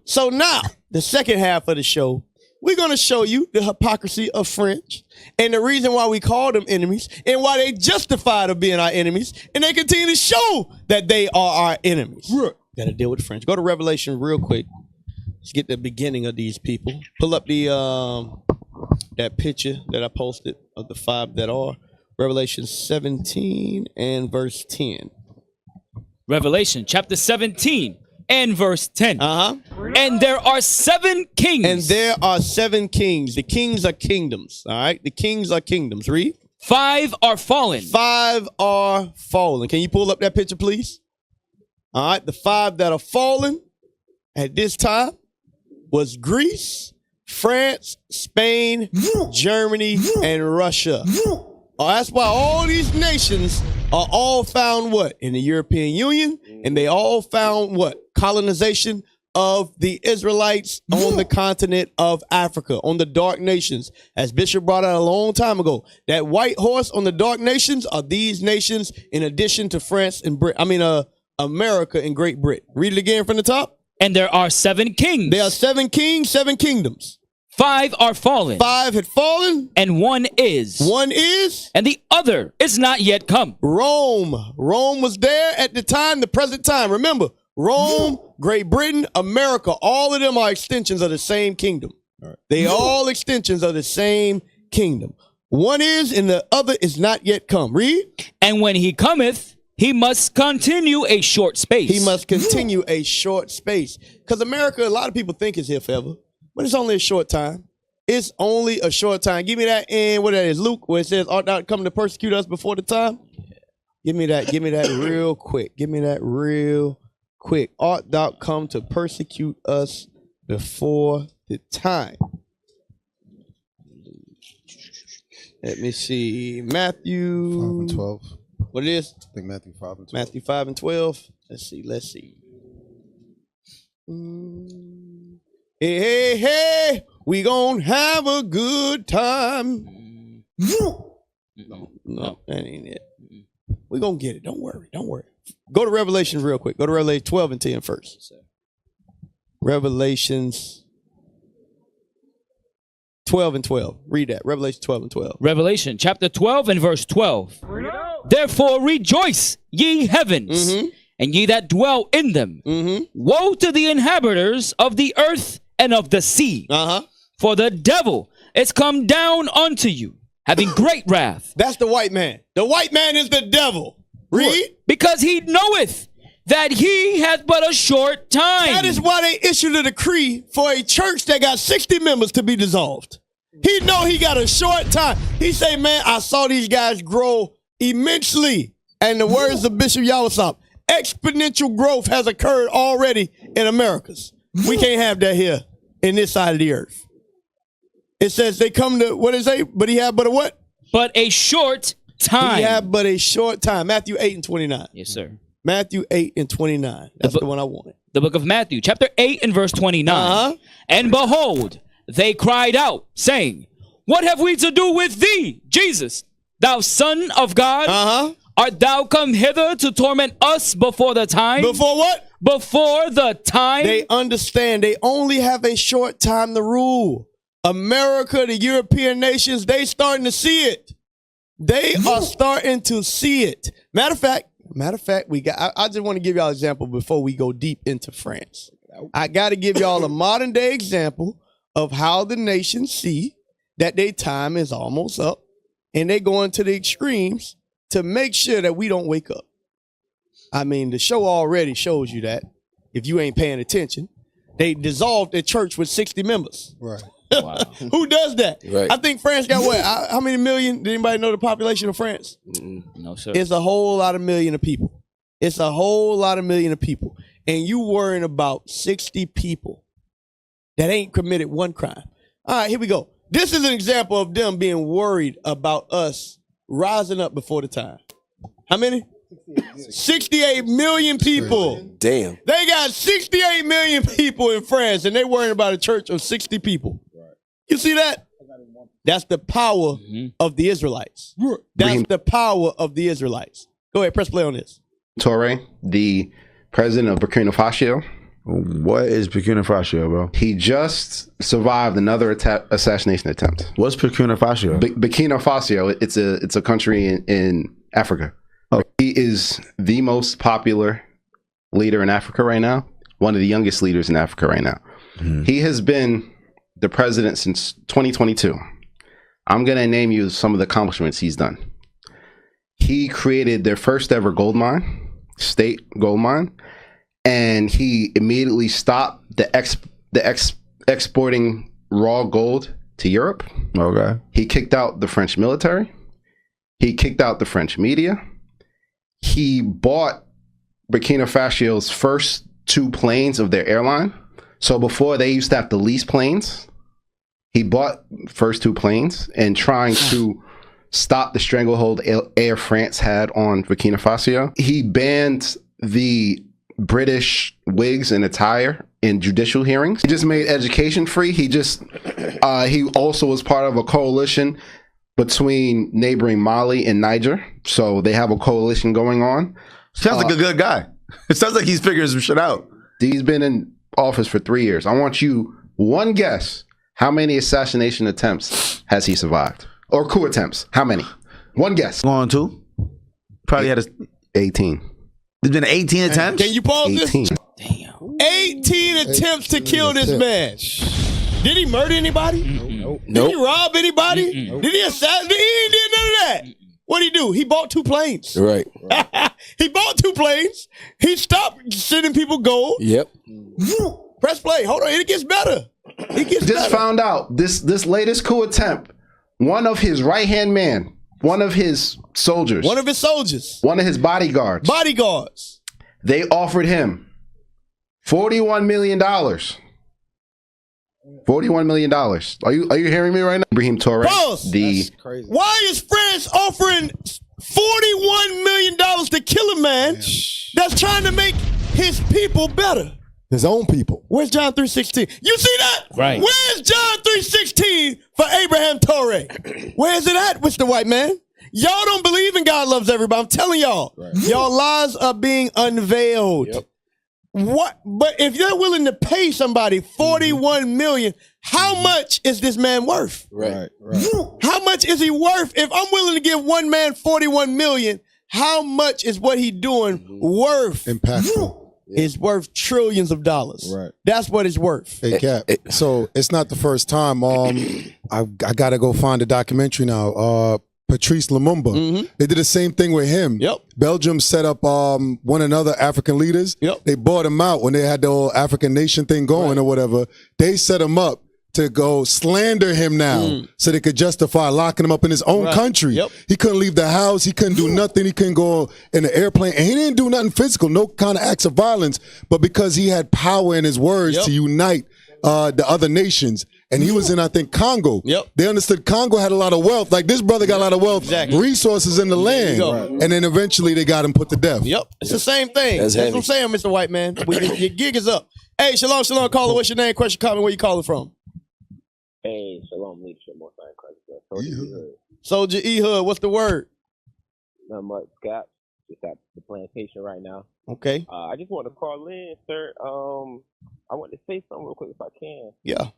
So now, the second half of the show, we're going to show you the hypocrisy of French and the reason why we call them enemies and why they justified of being our enemies, and they continue to show that they are our enemies. Got to deal with the French. Go to Revelation real quick. Let's get the beginning of these people. Pull up the that picture that I posted of the 5 that are. Revelation 17 and verse 10. Revelation chapter 17 and verse 10. And there are 7 kings. And there are 7 kings. The kings are kingdoms. All right. The kings are kingdoms. Read. 5 are fallen. 5 are fallen. Can you pull up that picture, please? All right. The 5 that are fallen at this time was Greece, France, Spain, Germany, and Russia. That's why all these nations are all found what? In the European Union. And they all found what? Colonization of the Israelites on the continent of Africa, on the dark nations. As Bishop brought out a long time ago, that white horse on the dark nations are these nations in addition to France and America and Great Britain. Read it again from the top. And there are 7 kings. There are 7 kings, 7 kingdoms. 5 are fallen. 5 had fallen. And 1 is. 1 is. And the other is not yet come. Rome. Rome was there at the time, the present time. Remember, Rome, Great Britain, America, all of them are extensions of the same kingdom. They are all extensions of the same kingdom. 1 is, and the other is not yet come. Read. And when he cometh, he must continue a short space. He must continue a short space. Because America, a lot of people think is here forever. But it's only a short time. It's only a short time. Give me that in, what that is, Luke, where it says, art thou come to persecute us before the time? Give me that real quick. Give me that real quick. Art thou come to persecute us before the time? Let me see. Matthew 5 and 12. What it is? I think Matthew 5 and 12. Matthew 5 and 12. Let's see. Hey, we gonna have a good time. No, that ain't it. We gonna get it. Don't worry. Go to Revelation real quick. Go to Revelation 12 and 10 first. Revelations 12 and 12. Read that. Revelation 12 and 12. Revelation chapter 12 and verse 12. Therefore rejoice, ye heavens, and ye that dwell in them. Woe to the inhabitants of the earth and of the sea. For the devil is come down unto you, having great wrath. That's the white man. The white man is the devil. Read. Because he knoweth that he hath but a short time. That is why they issued a decree for a church that got 60 members to be dissolved. He know he got a short time. He say, man, I saw these guys grow immensely. And the words of Bishop Yawasop, exponential growth has occurred already in Americas. We can't have that here in this side of the earth. It says they come to, what does it say? But he had but a what? But a short time. He had but a short time. Matthew 8 and 29. Yes, sir. Matthew 8 and 29. That's the one I wanted. The book of Matthew, chapter 8 and verse 29. And behold, they cried out, saying, what have we to do with thee, Jesus, thou Son of God? Art thou come hither to torment us before the time? Before what? Before the time. They understand they only have a short time to rule. America, the European nations, they starting to see it. They are starting to see it. Matter of fact, I just want to give y'all an example before we go deep into France. I got to give y'all a modern day example of how the nations see that their time is almost up, and they going to the extremes to make sure that we don't wake up. I mean, the show already shows you that if you ain't paying attention. They dissolved a church with 60 members. Right. Wow. Who does that? Right. I think France got what? How many million? Did anybody know the population of France? No, sir. It's a whole lot of million of people. It's a whole lot of million of people. And you worrying about 60 people that ain't committed one crime. All right, here we go. This is an example of them being worried about us rising up before the time. How many? 68 million people. Damn. They got 68 million people in France, and they worrying about a church of 60 people. You see that? That's the power of the Israelites. That's the power of the Israelites. Go ahead, press play on this. Torre, the president of Burkina Faso, What is Burkina Faso, bro? He just survived another assassination attempt. What's Burkina Faso? Burkina Faso. It's a country in Africa. Oh. He is the most popular leader in Africa right now. One of the youngest leaders in Africa right now. Mm-hmm. He has been the president since 2022. I'm gonna name you some of the accomplishments he's done. He created their first ever gold mine, state gold mine. And he immediately stopped the exporting raw gold to Europe. Okay. He kicked out the French military. He kicked out the French media. He bought Burkina Faso's first 2 planes of their airline. So before they used to have to lease planes, he bought first 2 planes and trying to stop the stranglehold Air France had on Burkina Faso. He banned the British wigs and attire in judicial hearings. He just made education free. He also was part of a coalition between neighboring Mali and Niger. So they have a coalition going on. Sounds like a good guy. It sounds like he's figuring some shit out. He's been in office for 3 years. I want you one guess. How many assassination attempts has he survived? Or coup attempts? How many? One guess. Going to? Probably had 18. There's been 18 attempts? Can you pause 18. this? Damn. 18 attempts to kill this man. Did he murder anybody? Nope. Did he rob anybody? Did he assassinate? He ain't did none of that. What'd he do? He bought 2 planes. Right. He bought 2 planes. He stopped sending people gold. Yep. Press play. Hold on. It gets better. It gets Just better. found out this latest coup attempt, one of his right-hand man, one of his soldiers, One of his soldiers. one of his bodyguards, they offered him $41 million. $41 million. Are you hearing me right now? Ibrahim Toure. Pause. That's crazy. Why is France offering $41 million to kill a man that's trying to make his people better? His own people. Where's John 3:16? You see that? Right. Where's John 3:16 for Abraham Toure? Where is it at, Mr. White Man? Y'all don't believe in God loves everybody. I'm telling y'all. Right. Y'all lies are being unveiled. Yep. What? But if you're willing to pay somebody $41 million, how much is this man worth? Right. How much is he worth? If I'm willing to give one man $41 million, how much is what he doing worth? Impactful. It's worth trillions of dollars. Right. That's what it's worth. Hey, Cap. So it's not the first time. I got to go find a documentary now. Patrice Lumumba. Mm-hmm. They did the same thing with him. Yep. Belgium set up one another African leaders. Yep. They bought him out when they had the whole African nation thing going or whatever. They set him up to go slander him now so they could justify locking him up in his own country. Yep. He couldn't leave the house. He couldn't do nothing. He couldn't go in an airplane. And he didn't do nothing physical, no kind of acts of violence, but because he had power in his words to unite the other nations. And he was in, I think, Congo. Yep. They understood Congo had a lot of wealth. Like this brother got a lot of wealth, resources in the land. And then eventually they got him put to death. Yep. It's the same thing. That's what I'm saying, Mr. White Man. Your gig is up. Hey, shalom, caller. What's your name? Question, comment, where you calling from? Hey, shalom, leadership, most high Christ. Soldier Ehud, what's the word? Not much, Scott. Just at the plantation right now. Okay. I just want to call in, sir. I want to say something real quick if I can. Yeah.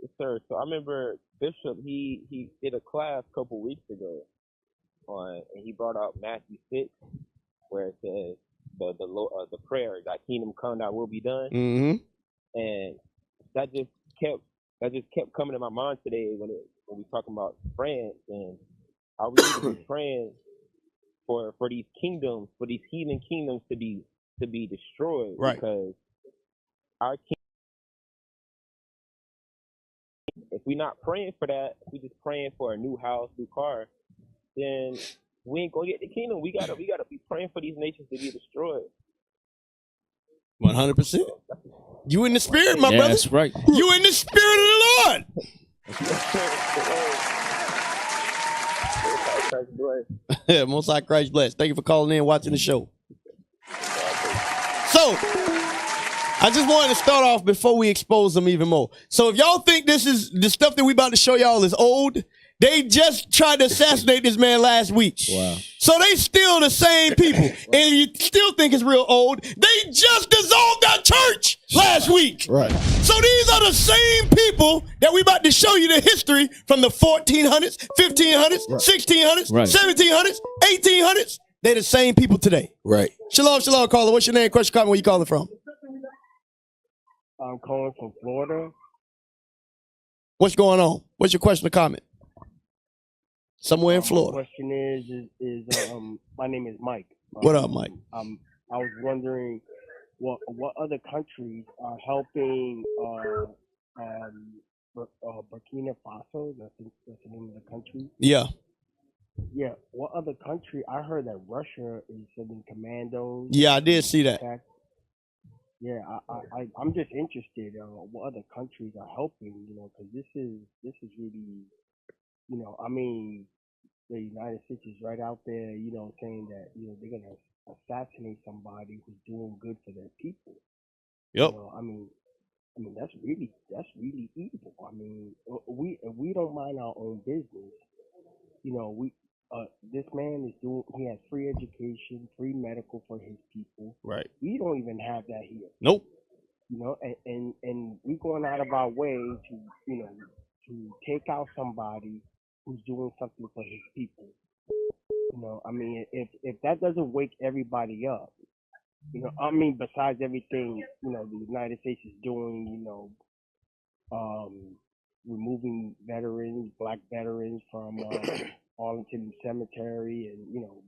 Yes, sir. So I remember Bishop, he did a class a couple weeks ago and he brought out Matthew 6, where it says the prayer, thy kingdom come, thy will be done. Mm-hmm. And that just kept coming to my mind today when we talking about France, and I was really praying for these kingdoms, for these heathen kingdoms to be destroyed, right? Because our king, if we're not praying for that, if we just praying for a new house, new car, then we ain't gonna get the kingdom. We gotta be praying for these nations to be destroyed. 100%. You in the spirit, my brother. That's right. You in the spirit of the Lord. Yeah, Most High Christ bless. Thank you for calling in and watching the show. So, I just wanted to start off before we expose them even more. So, if y'all think this is the stuff that we about to show y'all is old, They just tried to assassinate this man last week. Wow. So they still the same people. And you still think it's real old. They just dissolved that church last week. Right. So these are the same people that we about to show you the history from the 1400s, 1500s, 1600s, 1700s, 1800s. They're the same people today. Right. Shalom, shalom, caller. What's your name? Question, comment, where you calling from? I'm calling from Florida. What's going on? What's your question or comment? Somewhere in Florida. My question is my name is Mike. What up, Mike? I was wondering what other countries are helping Burkina Faso. That's the name of the country. Yeah. Yeah. What other country? I heard that Russia is sending commandos. Yeah, I did see that. Yeah, I'm just interested. What other countries are helping? You know, because this is really, you know, I mean, the United States is right out there, you know, saying that, you know, they're gonna assassinate somebody who's doing good for their people. Yep. You know, I mean that's really evil. I mean, we don't mind our own business. You know, this man he has free education, free medical for his people. Right. We don't even have that here. Nope. You know, and we going out of our way to, you know, to take out somebody who's doing something for his people. You know, I mean, if that doesn't wake everybody up, you know, I mean, besides everything, you know, the United States is doing, you know, removing veterans, black veterans from Arlington Cemetery, and, you know,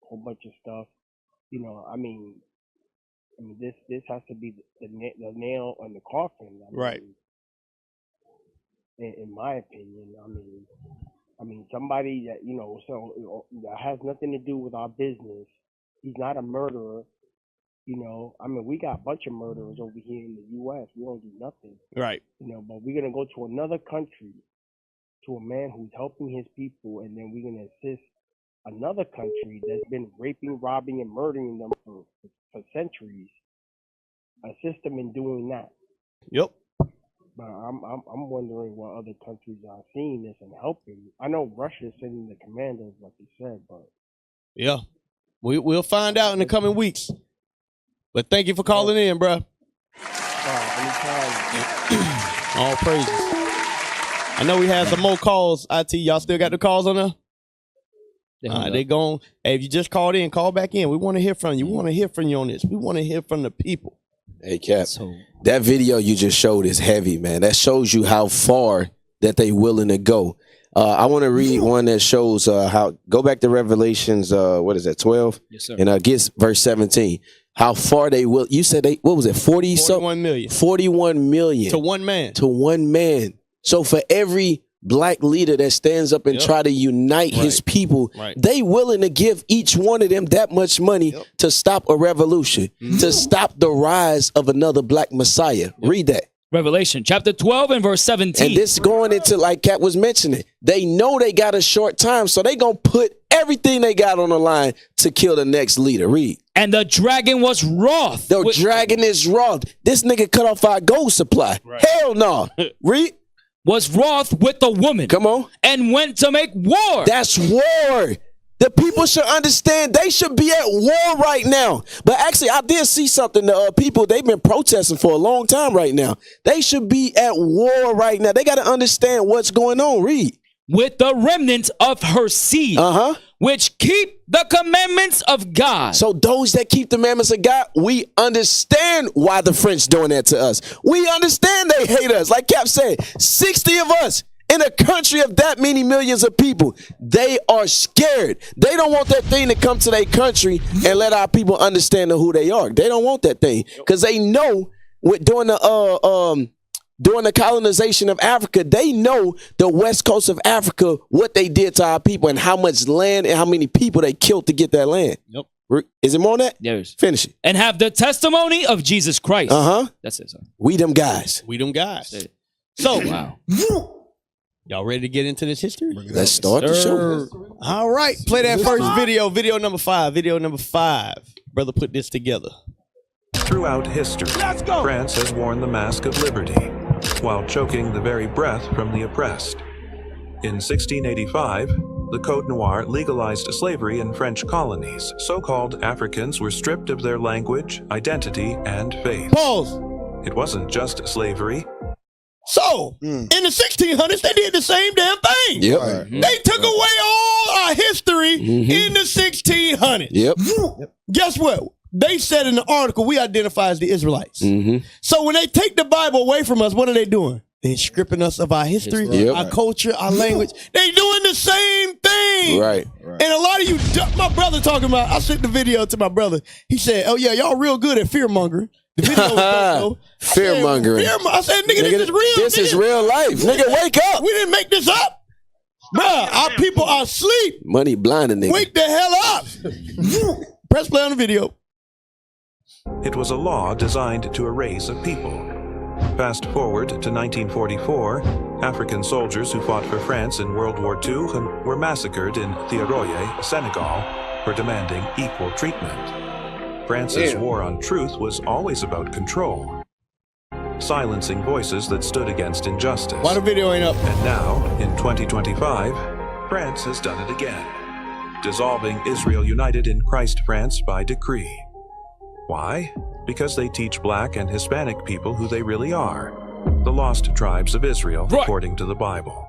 a whole bunch of stuff. You know, I mean, this has to be the nail on the coffin. I mean, right. In my opinion, I mean, somebody that, you know, so that has nothing to do with our business. He's not a murderer. You know, I mean, we got a bunch of murderers over here in the U.S. We don't do nothing. Right. You know, but we're gonna go to another country, to a man who's helping his people, and then we're gonna assist another country that's been raping, robbing, and murdering them for centuries. Assist them in doing that. Yep. But I'm wondering what other countries are seeing this and helping. I know Russia is sending the commandos, like you said, but yeah, we'll find out in the coming weeks. But thank you for calling in, bro. All praises. I know we have some more calls. IT, y'all still got the calls on there? They going. Hey, if you just called in, call back in. We want to hear from you. We want to hear from you on this. We want to hear from the people. Hey, Cap, that video you just showed is heavy, man. That shows you how far that they willing to go. I want to read one that shows how, go back to Revelations, what is that, 12? Yes, sir. And get verse 17. How far they will, you said they, what was it, 41 million. 41 million. To one man. To one man. So for every black leader that stands up and try to unite his people, they willing to give each one of them that much money to stop a revolution, to stop the rise of another black messiah. Read that. Revelation chapter 12 and verse 17. And this going into, like Kat was mentioning, they know they got a short time, so they gonna put everything they got on the line to kill the next leader. Read. And the dragon was wroth. The dragon is wroth. This nigga cut off our gold supply. Hell no. Read. Was wroth with the woman. Come on. And went to make war. That's war. The people should understand they should be at war right now. But actually, I did see something. People, they've been protesting for a long time right now. They should be at war right now. They got to understand what's going on. Read. With the remnant of her seed, which keep the commandments of God. So those that keep the commandments of God, we understand why the French doing that to us. We understand they hate us. Like Cap said, 60 of us in a country of that many millions of people, they are scared. They don't want that thing to come to their country and let our people understand who they are. They don't want that thing because they know during the colonization of Africa, they know the west coast of Africa, what they did to our people and how much land and how many people they killed to get that land. Yep. Is it more on that? Yes. Finish it. And have the testimony of Jesus Christ. That's it, sir. We them guys. We them guys. So, wow. Y'all ready to get into this history? Let's start the show. All right. Play that first video. Video number 5. Video number 5. Brother put this together. Throughout history, France has worn the mask of liberty while choking the very breath from the oppressed. In 1685, the Code Noir legalized slavery in French colonies. So-called Africans were stripped of their language, identity, and faith. Pause. It wasn't just slavery. So, in the 1600s, they did the same damn thing. Yep. They took away all our history in the 1600s. Yep. Guess what? They said in the article, we identify as the Israelites. So when they take the Bible away from us, what are they doing? They're stripping us of our history, Yep. our culture, our language. They doing the same thing. Right. And a lot of you, my brother talking about, I sent the video to my brother. He said, oh yeah, y'all real good at fear mongering. The video was dope, though. Fear mongering. I said, nigga, this is real. This is real life. Nigga, wake up. We didn't make this up. Bruh, our people are asleep. Money blinding nigga. Wake the hell up. Press play on the video. It was a law designed to erase a people. Fast forward to 1944, African soldiers who fought for France in World War II were massacred in Thiaroye, Senegal, for demanding equal treatment. France's war on truth was always about control, silencing voices that stood against injustice. Why the video ain't up? And now, in 2025, France has done it again, dissolving Israel United in Christ France by decree. Why? Because they teach black and Hispanic people who they really are, the lost tribes of Israel, according to the Bible.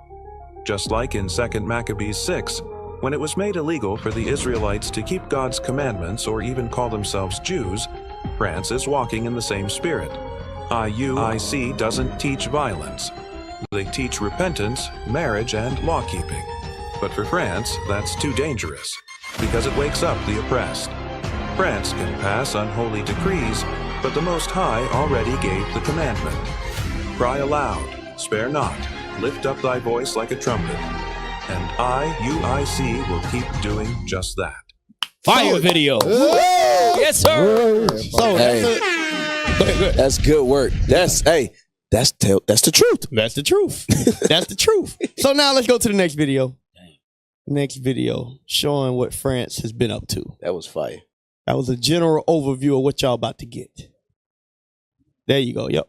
Just like in 2 Maccabees 6, when it was made illegal for the Israelites to keep God's commandments or even call themselves Jews, France is walking in the same spirit. IUIC doesn't teach violence. They teach repentance, marriage, and law-keeping. But for France, that's too dangerous, because it wakes up the oppressed. France can pass unholy decrees, but the Most High already gave the commandment. Cry aloud, spare not, lift up thy voice like a trumpet, and IUIC will keep doing just that. Fire video. Yes, sir. So, That's good work. That's the truth. That's the truth. That's the truth. So now let's go to the next video. Next video showing what France has been up to. That was fire. That was a general overview of what y'all about to get. There you go. Yep.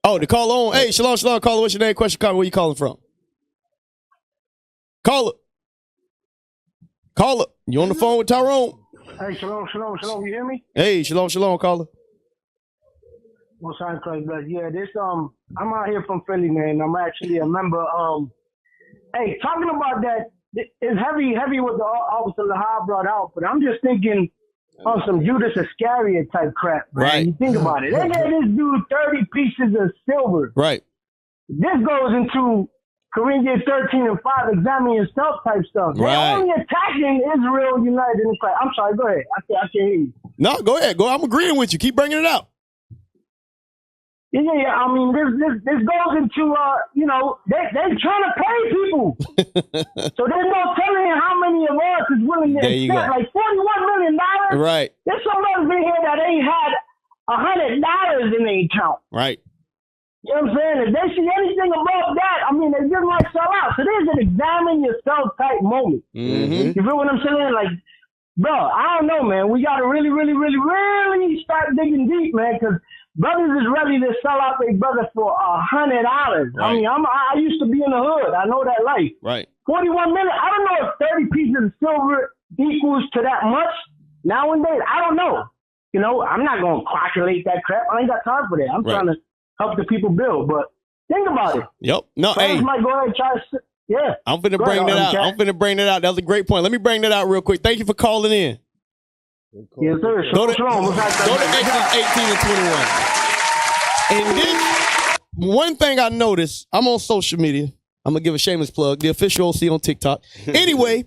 Oh, the caller on. Hey, shalom, caller. What's your name? Question, comment. Where you calling from? Caller. You on the phone with Tyrone? Hey, shalom. You hear me? Hey, shalom, caller. Most High Christ bless. Yeah, this I'm out here from Philly, man. I'm actually a member. Hey, talking about that, it's heavy what the officer Lahab brought out, but I'm just thinking on some Judas Iscariot type crap, man. Right. You think about it. They gave this dude 30 pieces of silver. Right. This goes into Corinthians 13 and 5, examining yourself type stuff. Right. They're only attacking Israel United in Christ. I'm sorry, go ahead. I can't hear you. No, go ahead. I'm agreeing with you. Keep bringing it out. Yeah. I mean, this goes into, they trying to pay people. So there's no telling how many of us is willing to accept, like $41 million. Right. There's somebody in here that ain't had $100 in their account. Right. You know what I'm saying? If they see anything above that, I mean, they just might sell out. So there's an examine yourself type moment. Mm-hmm. You feel what I'm saying? Like, bro, I don't know, man. We got to really start digging deep, man, because brothers is ready to sell out their brother for $100. Right. I mean, I used to be in the hood. I know that life. Right. 41 minutes. I don't know if 30 pieces of silver equals to that much nowadays. I don't know. You know, I'm not going to calculate that crap. I ain't got time for that. I'm trying to help the people build. But think about it. Yep. No, hey. Might go ahead and try to, yeah. I'm finna bring that out. I'm finna bring that out. That was a great point. Let me bring that out real quick. Thank you for calling in. Yes, sir. Go to Exodus 18 and 21. And this, one thing I noticed, I'm on social media. I'm going to give a shameless plug. The official OC on TikTok. Anyway,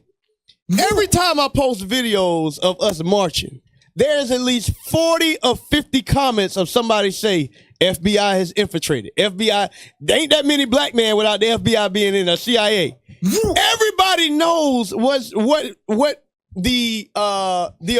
every time I post videos of us marching, there's at least 40 or 50 comments of somebody say, FBI has infiltrated. FBI, there ain't that many black men without the FBI being in the CIA. Everybody knows what the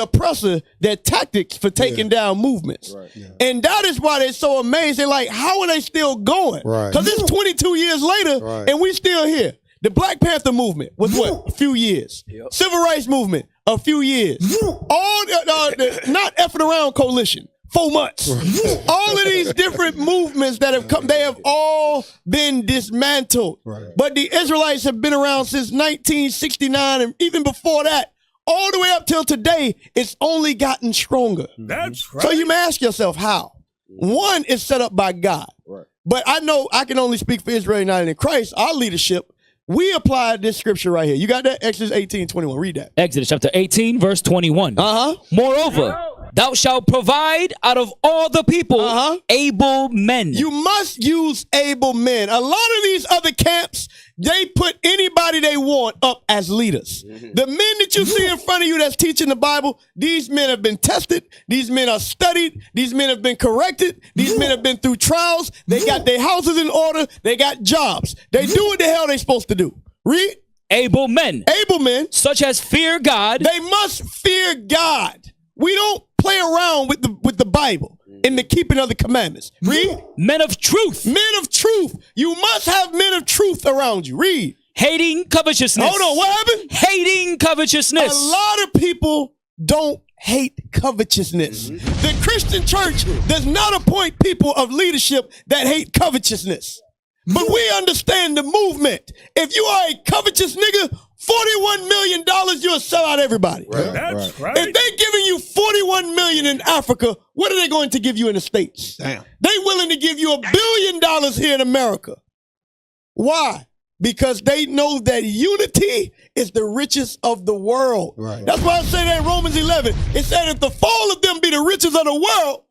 oppressor, their tactics for taking down movements. Right. Yeah. And that is why they're so amazing. Like, how are they still going? Right. Because it's 22 years later and we still here. The Black Panther movement was what? A few years. Yep. Civil rights movement, a few years. All not effing around coalition. 4 months. All of these different movements that have come, they have all been dismantled. Right. But the Israelites have been around since 1969, and even before that, all the way up till today, it's only gotten stronger. That's right. So you may ask yourself, how? One is set up by God. Right. But I know I can only speak for Israel United in Christ, our leadership. We applied this scripture right here. You got that? Exodus 18:21. Read that. Exodus chapter 18, verse 21. Moreover, thou shalt provide out of all the people able men. You must use able men. A lot of these other camps, they put anybody they want up as leaders. The men that you see in front of you that's teaching the Bible, these men have been tested. These men are studied. These men have been corrected. These men have been through trials. They got their houses in order. They got jobs. They do what the hell they supposed to do. Read. Able men. Able men. Such as fear God. They must fear God. We don't play around with the Bible in the keeping of the commandments. Read. Men of truth. Men of truth. You must have men of truth around you. Read. Hating covetousness. Hold on, what happened? Hating covetousness. A lot of people don't hate covetousness. The Christian church does not appoint people of leadership that hate covetousness. But we understand the movement. If you are a covetous nigga, $41 million, you'll sell out everybody. Right. That's right. If they're giving you $41 million in Africa, what are they going to give you in the States? Damn. They willing to give you $1 billion here in America. Why? Because they know that unity is the riches of the world. Right. That's why I say that in Romans 11. It said if the fall of them be the riches of the world,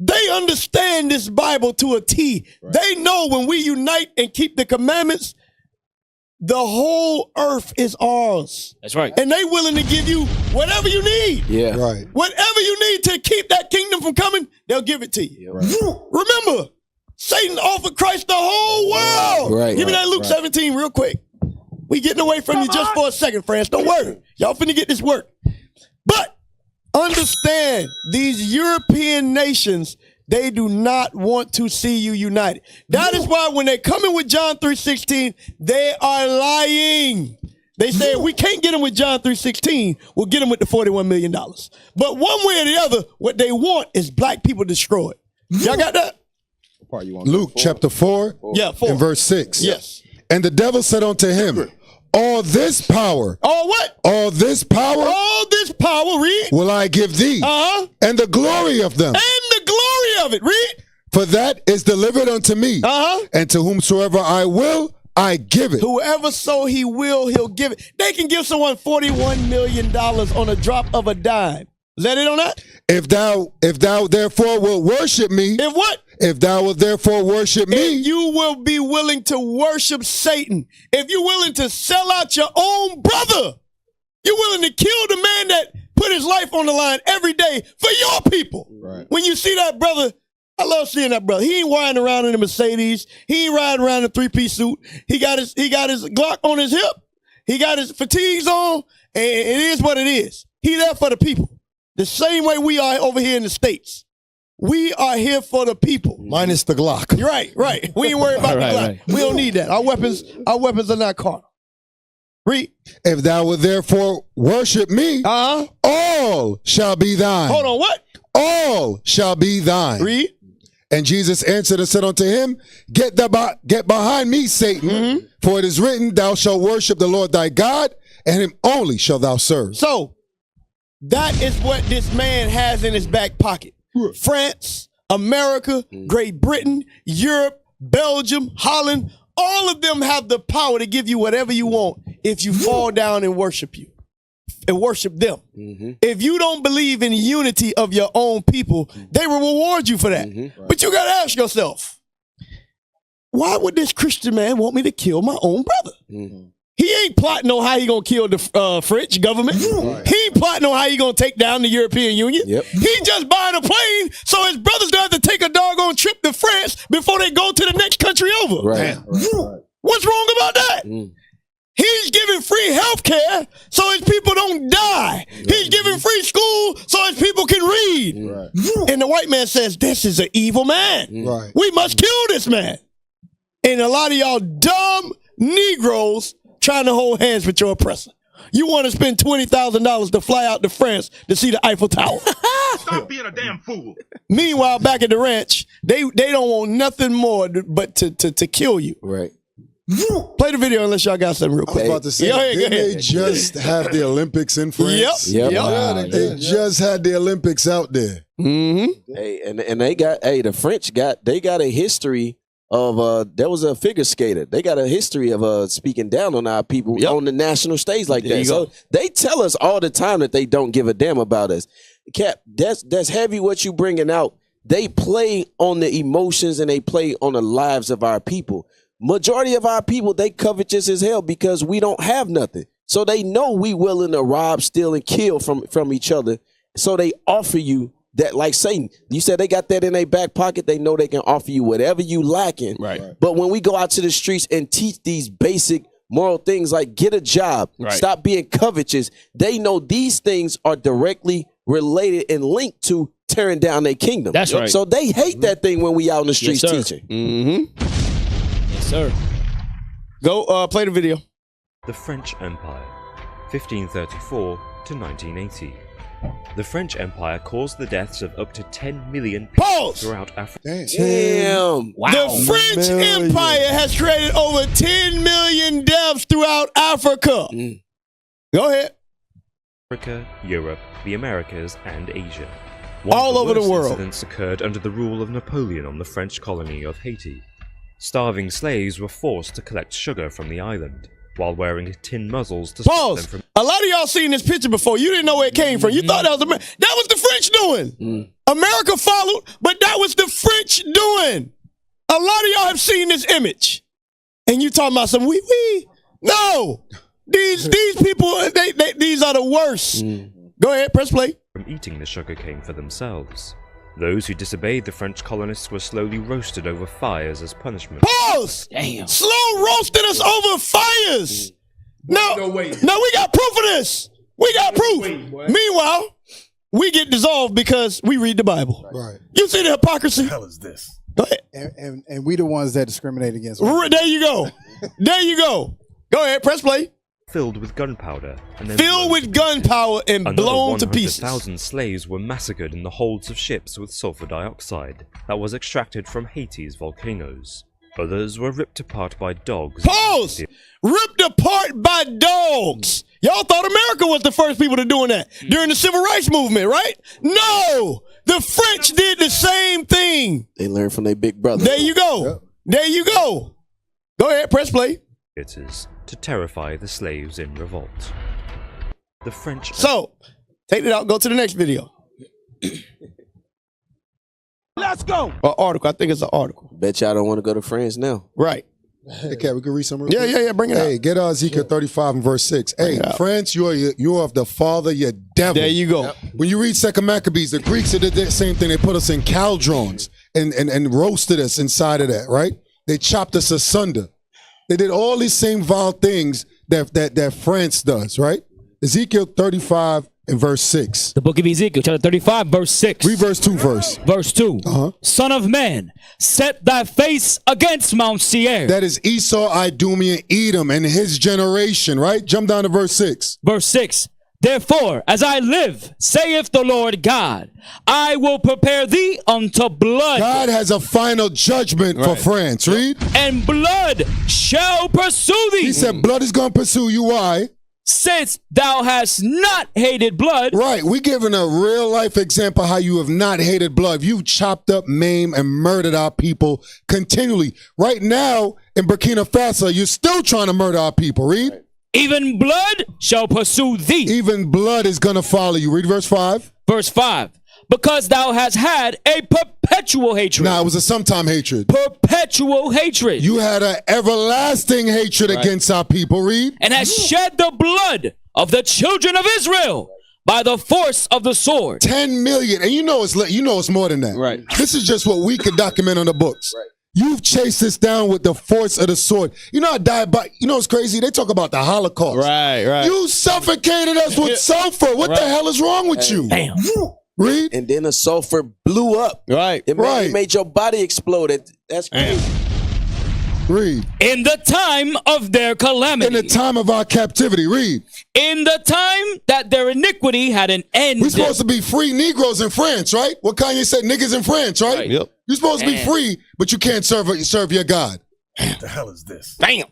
they understand this Bible to a T. Right. They know when we unite and keep the commandments, the whole earth is ours. That's right. And they willing to give you whatever you need. Yeah. Right. Whatever you need to keep that kingdom from coming, they'll give it to you. Right. Remember, Satan offered Christ the whole world. Right. Give me that Luke 17 real quick. We getting away from you just for a second, friends. Don't worry. Y'all finna get this work. But understand, these European nations, they do not want to see you united. That is why when they come in with John 3:16, they are lying. They say, if we can't get them with John 3:16, we'll get them with the $41 million. But one way or the other, what they want is black people destroyed. Y'all got that? Luke chapter 4, Yeah, 4. and verse 6. Yes. And the devil said unto him, all this power. All what? All this power. All this power, read. Will I give thee. And the glory of them. And the glory of it, read. For that is delivered unto me. And to whomsoever I will, I give it. Whoever so he will, he'll give it. They can give someone $41 million on a drop of a dime. Is that it on that? If thou therefore wilt worship me. If what? If thou wilt therefore worship me. If you will be willing to worship Satan. If you're willing to sell out your own brother. You're willing to kill the man that put his life on the line every day for your people. Right. When you see that brother, I love seeing that brother. He ain't riding around in a Mercedes. He ain't riding around in a 3-piece suit. He got his Glock on his hip. He got his fatigues on, and it is what it is. He there for the people. The same way we are over here in the States. We are here for the people. Minus the Glock. Right. We ain't worried about the Glock. Right. We don't need that. Our weapons are not carnal. Read. If thou wilt therefore worship me, all shall be thine. Hold on, what? All shall be thine. Read. And Jesus answered and said unto him, Get behind me, Satan, for it is written, Thou shalt worship the Lord thy God, and him only shalt thou serve. So, that is what this man has in his back pocket. France, America, Great Britain, Europe, Belgium, Holland, all of them have the power to give you whatever you want if you fall down and worship you. And worship them. If you don't believe in unity of your own people, they will reward you for that. But you got to ask yourself, why would this Christian man want me to kill my own brother? He ain't plotting on how he gonna kill the French government. He ain't plotting on how he gonna take down the European Union. He just buying a plane so his brothers don't have to take a doggone trip to France before they go to the next country over. What's wrong about that? He's giving free health care so his people don't die. He's giving free school so his people can read. And the white man says, this is an evil man. We must kill this man. And a lot of y'all dumb Negroes trying to hold hands with your oppressor. You want to spend $20,000 to fly out to France to see the Eiffel Tower. Stop being a damn fool. Meanwhile, back at the ranch, they don't want nothing more but to kill you. Right. Play the video unless y'all got something real I was quick. about to say, Go ahead, didn't they just have the Olympics in France? Yep. Yeah, they just had the Olympics out there. Mm-hmm. Hey, and they got the French got a history of there was a figure skater. They got a history of speaking down on our people on the national stage like that. So they tell us all the time that they don't give a damn about us. Cap, that's heavy what you bringing out. They play on the emotions and they play on the lives of our people. Majority of our people, they covetous as hell because we don't have nothing. So they know we willing to rob, steal, and kill from each other. So they offer you that, like Satan. You said they got that in their back pocket. They know they can offer you whatever you lacking. Right. But when we go out to the streets and teach these basic moral things like get a job, stop being covetous, they know these things are directly related and linked to tearing down their kingdom. That's right. So they hate that thing when we out in the streets teaching. Mm-hmm. Yes, sir. Go play the video. The French Empire, 1534 to 1980. The French Empire caused the deaths of up to 10 million people throughout Africa. Damn. Wow. The French Empire has created over 10 million deaths throughout Africa. Go ahead. Africa, Europe, the Americas, and Asia. All over the world. Incidents occurred under the rule of Napoleon on the French colony of Haiti. Starving slaves were forced to collect sugar from the island, while wearing tin muzzles to stop them from... A lot of y'all seen this picture before. You didn't know where it came from. You thought that was America. That was the French doing. America followed, but that was the French doing. A lot of y'all have seen this image. And you talking about some wee. No. These people, these are the worst. Go ahead, press play. From eating the sugar cane for themselves. Those who disobeyed the French colonists were slowly roasted over fires as punishment. Pause! Damn. Slow roasted us over fires. No, we got proof of this. We got proof. Meanwhile, we get dissolved because we read the Bible. Right. You see the hypocrisy? What the hell is this? Go ahead. And we the ones that discriminate against women. There you go. There you go. Go ahead, press play. Filled with gunpowder and then filled with gunpowder and blown to pieces. 100,000 slaves were massacred in the holds of ships with sulfur dioxide that was extracted from Haiti's volcanoes. Others were ripped apart by dogs. Pause! Ripped apart by dogs. Y'all thought America was the first people to doing that during the Civil Rights Movement, right? No! The French did the same thing. They learned from their big brother. There you go. There you go. Go ahead, press play. It is to terrify the slaves in revolt. The French... So, take it out. Go to the next video. Let's go. Article. I think it's an article. Bet y'all don't want to go to France now. Right. Hey, Cat, we can read some. Yeah. Bring it out. Hey, get Ezekiel 35 and verse 6. Hey, France, you are of the father, you devil. There you go. When you read 2 Maccabees, the Greeks did the same thing. They put us in caldrons and roasted us inside of that, right? They chopped us asunder. They did all these same vile things that France does, right? Ezekiel 35 and verse 6. The book of Ezekiel, chapter 35, verse 6. Read verse 2 first. Verse 2. Son of man, set thy face against Mount Seir. That is Esau, Idumean, Edom, and his generation, right? Jump down to verse 6. Verse 6. Therefore, as I live, saith the Lord God, I will prepare thee unto blood. God has a final judgment for France. Read. And blood shall pursue thee. He said blood is going to pursue you. Why? Since thou hast not hated blood. Right. We're giving a real life example how you have not hated blood. You've chopped up, maimed, and murdered our people continually. Right now, in Burkina Faso, you're still trying to murder our people. Read. Even blood shall pursue thee. Even blood is going to follow you. Read verse 5. Verse 5. Because thou hast had a perpetual hatred. Nah, it was a sometime hatred. Perpetual hatred. You had an everlasting hatred against our people. Read. And hast shed the blood of the children of Israel by the force of the sword. 10 million. And you know it's more than that. Right. This is just what we could document on the books. Right. You've chased this down with the force of the sword. You know, you know what's crazy? They talk about the Holocaust. Right. You suffocated us with sulfur. What the hell is wrong with you? Damn. Read. And then the sulfur blew up. Right. It made your body explode. That's crazy. Read. In the time of their calamity. In the time of our captivity. Read. In the time that their iniquity had an end. We're supposed to be free Negroes in France, right? What Kanye said, niggas in France, right? Yep. You're supposed to be free, but you can't serve your God. What the hell is this? Damn.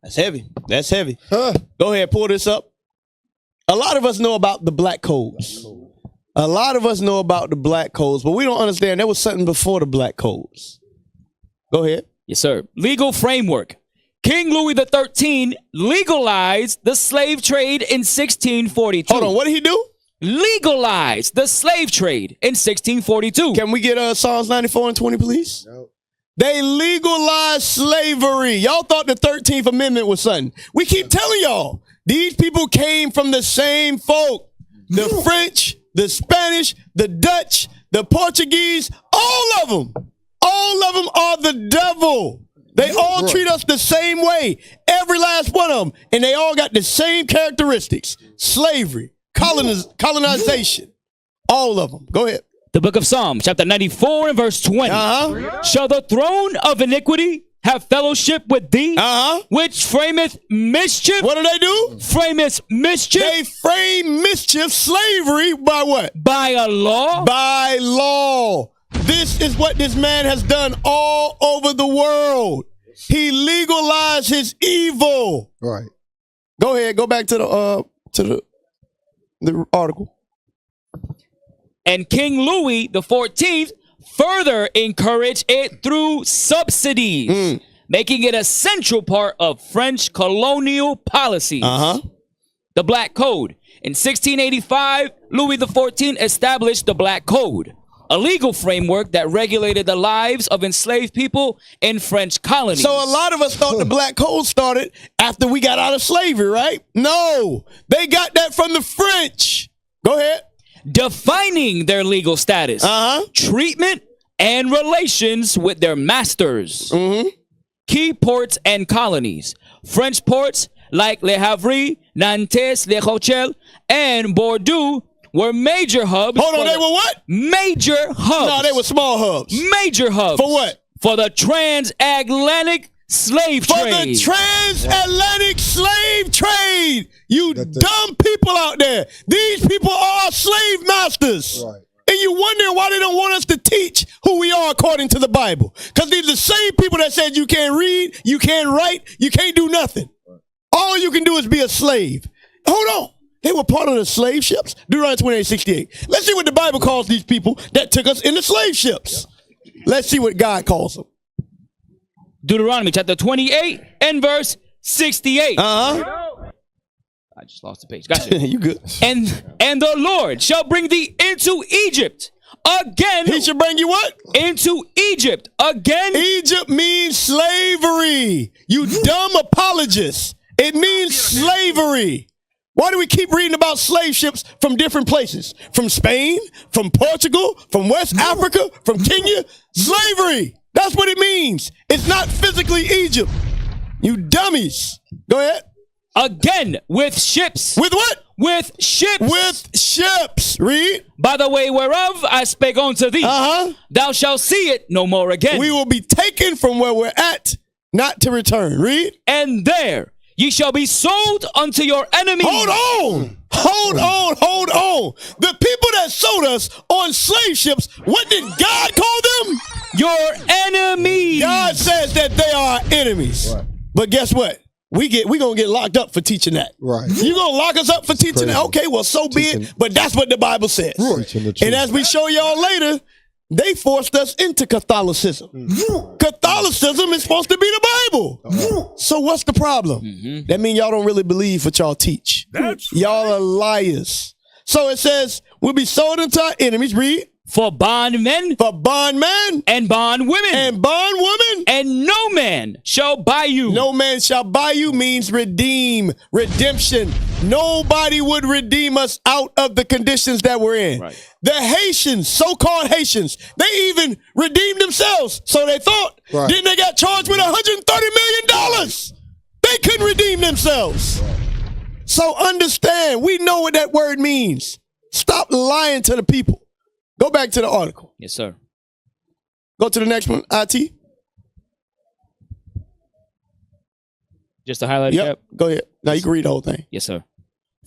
That's heavy. That's heavy. Go ahead, pull this up. A lot of us know about the black codes. A lot of us know about the black codes, but we don't understand there was something before the black codes. Go ahead. Yes, sir. Legal framework. King Louis XIII legalized the slave trade in 1642. Hold on, what did he do? Legalized the slave trade in 1642. Can we get Psalms 94 and 20, please? No. They legalized slavery. Y'all thought the 13th Amendment was something. We keep telling y'all, these people came from the same folk. The French, the Spanish, the Dutch, the Portuguese, all of them. All of them are the devil. They all treat us the same way. Every last one of them. And they all got the same characteristics. Slavery, colonization. All of them. Go ahead. The book of Psalms, chapter 94 and verse 20. Shall the throne of iniquity have fellowship with thee, which frameth mischief? What do? Frameth mischief. They frame mischief, slavery, by what? By a law. By law. This is what this man has done all over the world. He legalized his evil. Right. Go ahead. Go back to the article. And King Louis XIV further encouraged it through subsidies, making it a central part of French colonial policies. The Black Code. In 1685, Louis XIV established the Black Code, a legal framework that regulated the lives of enslaved people in French colonies. So a lot of us thought the Black Code started after we got out of slavery, right? No, they got that from the French. Go ahead. Defining their legal status, treatment, and relations with their masters. Key ports and colonies. French ports like Le Havre, Nantes, Le Rochelle, and Bordeaux were major hubs. Hold on, they were what? Major hubs. No, they were small hubs. Major hubs. For what? For the transatlantic slave trade. For the transatlantic slave trade. You dumb people out there. These people are slave masters. Right. And you wonder why they don't want us to teach who we are according to the Bible. Because these are the same people that said you can't read, you can't write, you can't do nothing. All you can do is be a slave. Hold on. They were part of the slave ships. Deuteronomy 28:68. Let's see what the Bible calls these people that took us in the slave ships. Let's see what God calls them. Deuteronomy chapter 28 and verse 68. I just lost the page. Gotcha. You good. And the Lord shall bring thee into Egypt again. He should bring you what? Into Egypt again. Egypt means slavery. You dumb apologists. It means slavery. Why do we keep reading about slave ships from different places? From Spain, from Portugal, from West Africa, from Kenya? Slavery. That's what it means. It's not physically Egypt. You dummies. Go ahead. Again, with ships. With what? With ships. With ships. Read. By the way whereof I spake unto thee. Thou shalt see it no more again. We will be taken from where we're at, not to return. Read. And there ye shall be sold unto your enemies. Hold on. Hold on. The people that sold us on slave ships, what did God call them? Your enemies. God says that they are enemies. Right. But guess what? We gonna get locked up for teaching that. Right. You gonna lock us up for teaching that? Okay, well, so be it. But that's what the Bible says. Right. And as we show y'all later, they forced us into Catholicism. Catholicism is supposed to be the Bible. So what's the problem? That means y'all don't really believe what y'all teach. Y'all are liars. So it says we'll be sold into our enemies. Read. For bondmen. For bondmen. And bondwomen. And bondwomen. And no man shall buy you. No man shall buy you means redeem. Redemption. Nobody would redeem us out of the conditions that we're in. Right. The Haitians, so-called Haitians, they even redeemed themselves. So they thought. Right. Then they got charged with $130 million. They couldn't redeem themselves. Right. So understand, we know what that word means. Stop lying to the people. Go back to the article. Yes, sir. Go to the next one, IT. Just to highlight it, Cap? Go ahead. Now you can read the whole thing. Yes, sir.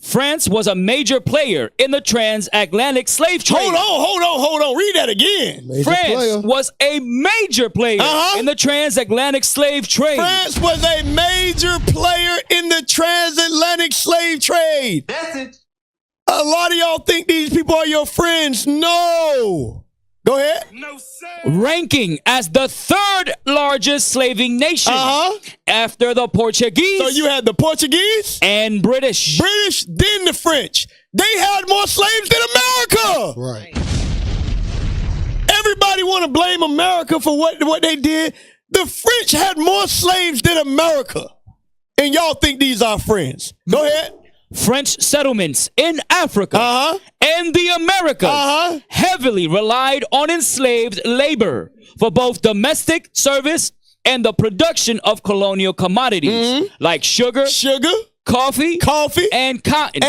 France was a major player in the transatlantic slave trade. Hold on. Read that again. France was a major player in the transatlantic slave trade. France was a major player in the transatlantic slave trade. That's it. A lot of y'all think these people are your friends. No. Go ahead. No, sir. Ranking as the third largest slaving nation after the Portuguese. So you had the Portuguese and British. Then the French. They had more slaves than America. Right. Everybody want to blame America for what they did. The French had more slaves than America. And y'all think these are friends. Go ahead. French settlements in Africa and the Americas heavily relied on enslaved labor for both domestic service and the production of colonial commodities like sugar, coffee, and cotton.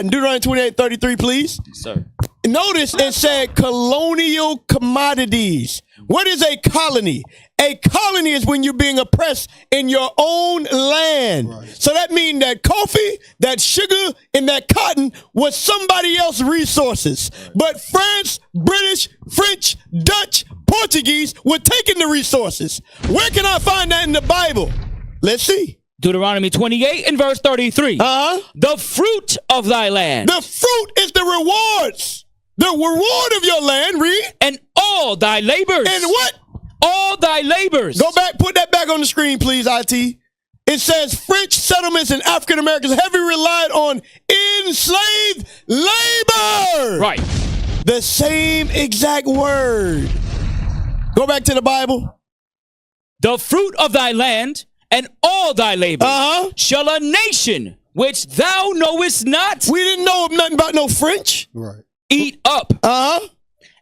Deuteronomy 28:33, please. Sir. Notice it said colonial commodities. What is a colony? A colony is when you're being oppressed in your own land. Right. So that means that coffee, that sugar, and that cotton was somebody else's resources. Right. But France, British, French, Dutch, Portuguese were taking the resources. Where can I find that in the Bible? Let's see. Deuteronomy 28 and verse 33. The fruit of thy land. The fruit is the rewards. The reward of your land, read. And all thy labors. And what? All thy labors. Go back, put that back on the screen, please, IT. It says French settlements and African Americans heavily relied on enslaved labor. Right. The same exact word. Go back to the Bible. The fruit of thy land and all thy labor shall a nation which thou knowest not. We didn't know nothing about no French. Right. Eat up.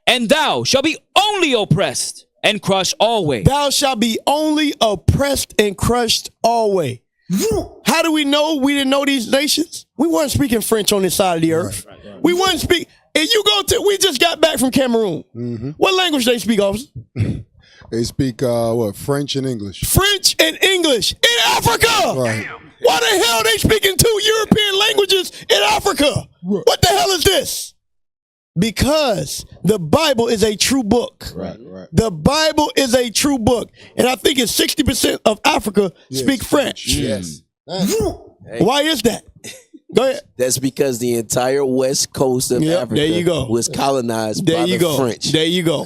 And thou shalt be only oppressed and crushed always. Thou shalt be only oppressed and crushed always. How do we know we didn't know these nations? We weren't speaking French on this side of the earth. Right. We weren't speaking. And you go to, we just got back from Cameroon. What language they speak, officer? They speak, French and English. French and English in Africa. Right. Why the hell are they speaking two European languages in Africa? Right. What the hell is this? Because the Bible is a true book. Right. The Bible is a true book. And I think it's 60% of Africa speak French. Yes. Why is that? Go ahead. That's because the entire west coast of Africa there you go. was colonized by the French. There you go.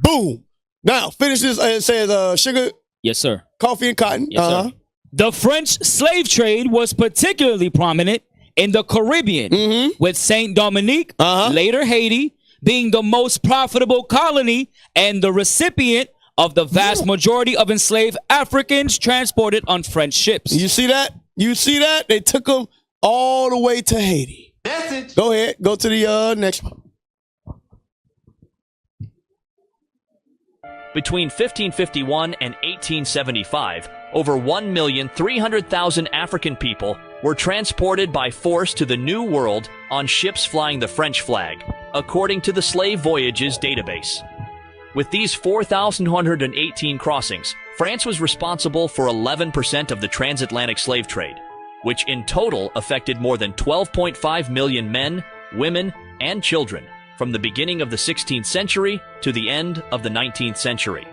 Boom. Now, finish this. It says sugar. Yes, sir. Coffee and cotton. Yes, sir. The French slave trade was particularly prominent in the Caribbean, with Saint Dominique, later Haiti, being the most profitable colony and the recipient of the vast majority of enslaved Africans transported on French ships. You see that? You see that? They took them all the way to Haiti. That's it. Go ahead. Go to the next one. Between 1551 and 1875, over 1,300,000 African people were transported by force to the New World on ships flying the French flag, according to the Slave Voyages database. With these 4,118 crossings, France was responsible for 11% of the transatlantic slave trade, which in total affected more than 12.5 million men, women, and children from the beginning of the 16th century to the end of the 19th century.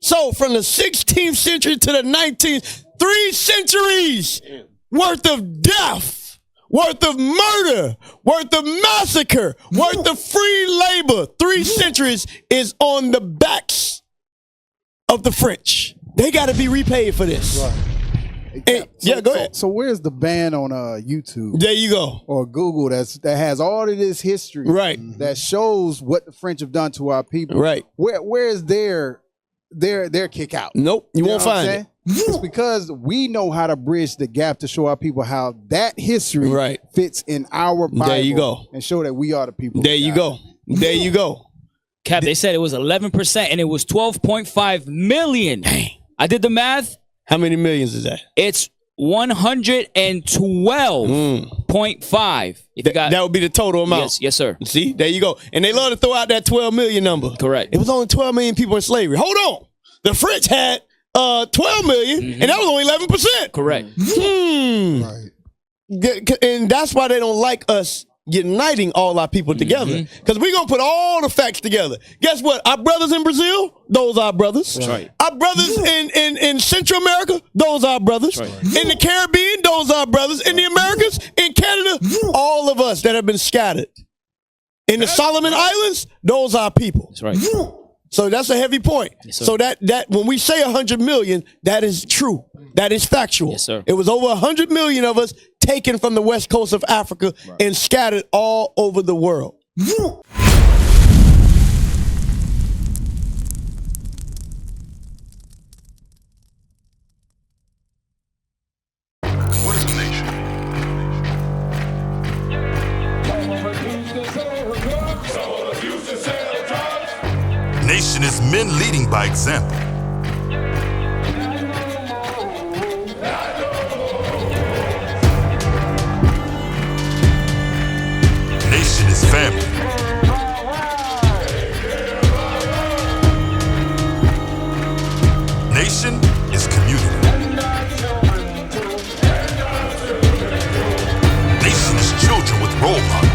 So from the 16th century to the 19th, 3 centuries worth of death, worth of murder, worth of massacre, worth of free labor. 3 centuries is on the backs of the French. They got to be repaid for this. Right. Go ahead. So where's the ban on YouTube? There you go. Or Google that has all of this history, right? That shows what the French have done to our people, right? Where is their kick out? Nope, you won't find it. It's because we know how to bridge the gap to show our people how that history fits in our Bible. There you go, and show that we are the people. There you go. There you go. Cap, they said it was 11% and it was 12.5 million. Dang. I did the math. How many millions is that? It's 112.5. That would be the total amount. Yes, sir. See, there you go. And they love to throw out that 12 million number. Correct. It was only 12 million people in slavery. Hold on. The French had 12 million, and that was only 11%. Correct. And that's why they don't like us uniting all our people together, because we're going to put all the facts together. Guess what? Our brothers in Brazil, those are our brothers. That's right. Our brothers in Central America, those are our brothers. Right. In the Caribbean, those are our brothers. In the Americas, in Canada, all of us that have been scattered. In the Solomon Islands, those are our people. That's right. So that's a heavy point. Yes, sir. So that when we say 100 million, that is true. That is factual. Yes, sir. It was over 100 million of us taken from the west coast of Africa and scattered all over the world. What is a nation? Nation is men leading by example. Nation is family. Nation is community. Nation is children with role models.